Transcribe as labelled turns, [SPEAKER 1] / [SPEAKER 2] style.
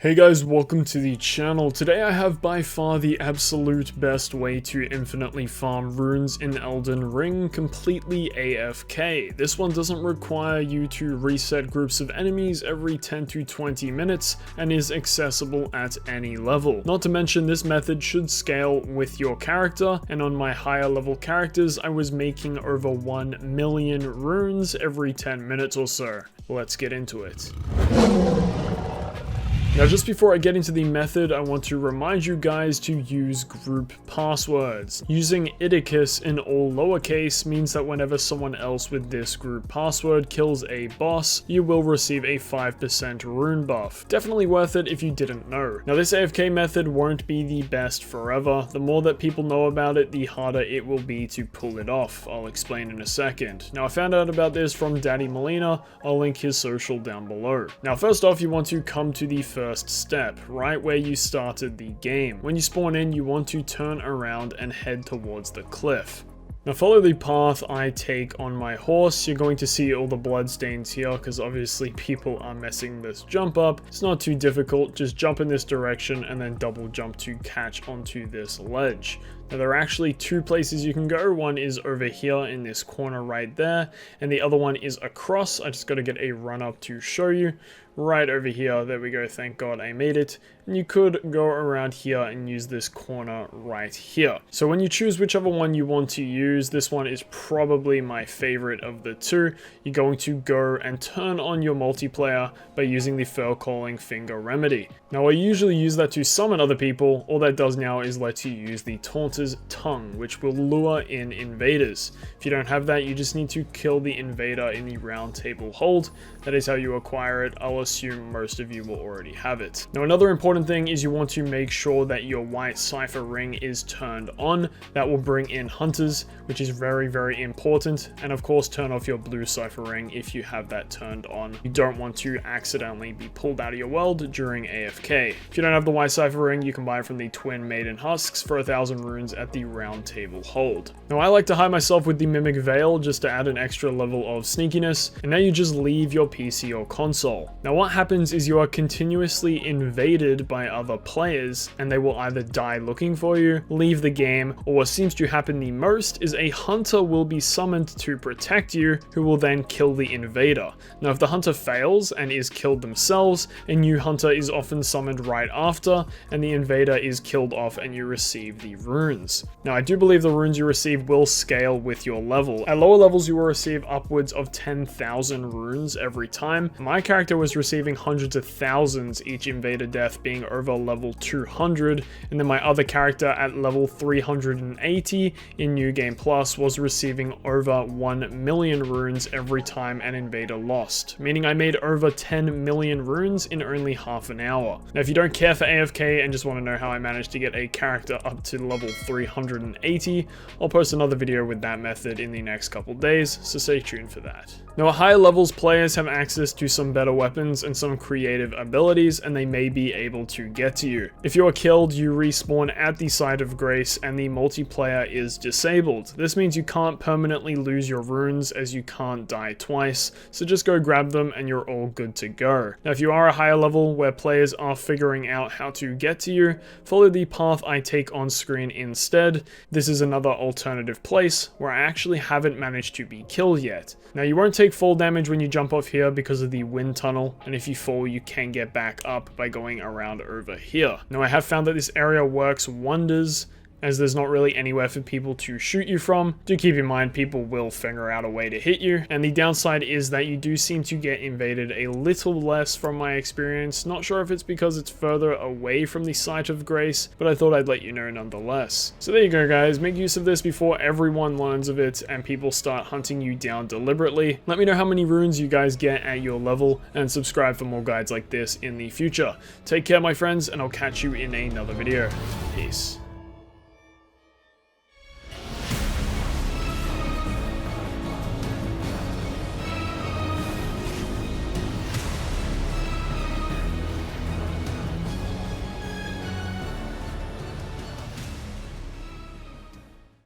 [SPEAKER 1] Hey guys, welcome to the channel. Today I have by far the absolute best way to infinitely farm runes in Elden Ring, completely AFK. This one doesn't require you to reset groups of enemies every 10 to 20 minutes and is accessible at any level. Not to mention this method should scale with your character, and on my higher level characters I was making over 1 million runes every 10 minutes or so. Let's get into it. Now, just before I get into the method, I want to remind you guys to use group passwords. Using Idicus in all lowercase means that whenever someone else with this group password kills a boss, you will receive a 5% rune buff. Definitely worth it if you didn't know. Now, this AFK method won't be the best forever. The more that people know about it, the harder it will be to pull it off. I'll explain in a second. Now, I found out about this from Daddy Molina. I'll link his social down below. Now, first off, you want to come to the first step, right where you started the game. When you spawn in, you want to turn around and head towards the cliff. Now follow the path I take on my horse. You're going to see all the bloodstains here because obviously people are messing this jump up. It's not too difficult, just jump in this direction and then double jump to catch onto this ledge. Now there are actually two places you can go. One is over here in this corner right there, and the other one is across. I just got to get a run up to show you. Right over here, there we go, thank God I made it. And you could go around here and use this corner right here. So when you choose whichever one you want to use, this one is probably my favorite of the two. You're going to go and turn on your multiplayer by using the fur calling finger remedy. Now I usually use that to summon other people. All that does now is let you use the Taunter's Tongue, which will lure in invaders. If you don't have that, you just need to kill the invader in the round table hold. That is how you acquire it. I'll assume most of you will already have it. Now another important thing is you want to make sure that your white cipher ring is turned on. That will bring in hunters, which is very important, and of course turn off your blue cipher ring if you have that turned on. You don't want to accidentally be pulled out of your world during AFK. If you don't have the white cipher ring, you can buy it from the Twin Maiden Husks for 1,000 runes at the round table hold. Now I like to hide myself with the Mimic Veil just to add an extra level of sneakiness, and now you just leave your PC or console. Now what happens is you are continuously invaded by other players, and they will either die looking for you, leave the game, or what seems to happen the most is a hunter will be summoned to protect you, who will then kill the invader. Now if the hunter fails and is killed themselves, a new hunter is often summoned right after, and the invader is killed off and you receive the runes. Now I do believe the runes you receive will scale with your level. At lower levels you will receive upwards of 10,000 runes every time. My character was receiving hundreds of thousands each invader death being over level 200, and then my other character at level 380 in New Game Plus was receiving over 1 million runes every time an invader lost, meaning I made over 10 million runes in only half an hour. Now if you don't care for AFK and just want to know how I managed to get a character up to level 380, I'll post another video with that method in the next couple days, so stay tuned for that. Now at higher levels, players have access to some better weapons and some creative abilities, and they may be able to get to you. If you are killed, you respawn at the site of grace and the multiplayer is disabled. This means you can't permanently lose your runes as you can't die twice, so just go grab them and you're all good to go. Now if you are a higher level where players are figuring out how to get to you, follow the path I take on screen instead. This is another alternative place where I actually haven't managed to be killed yet. Now you won't take fall damage when you jump off here because of the wind tunnel, and if you fall you can get back up by going around over here. Now I have found that this area works wonders as there's not really anywhere for people to shoot you from. Do keep in mind people will figure out a way to hit you, and the downside is that you do seem to get invaded a little less from my experience. Not sure if it's because it's further away from the site of grace, but I thought I'd let you know nonetheless. So there you go guys, make use of this before everyone learns of it and people start hunting you down deliberately. Let me know how many runes you guys get at your level, and subscribe for more guides like this in the future. Take care my friends, and I'll catch you in another video. Peace.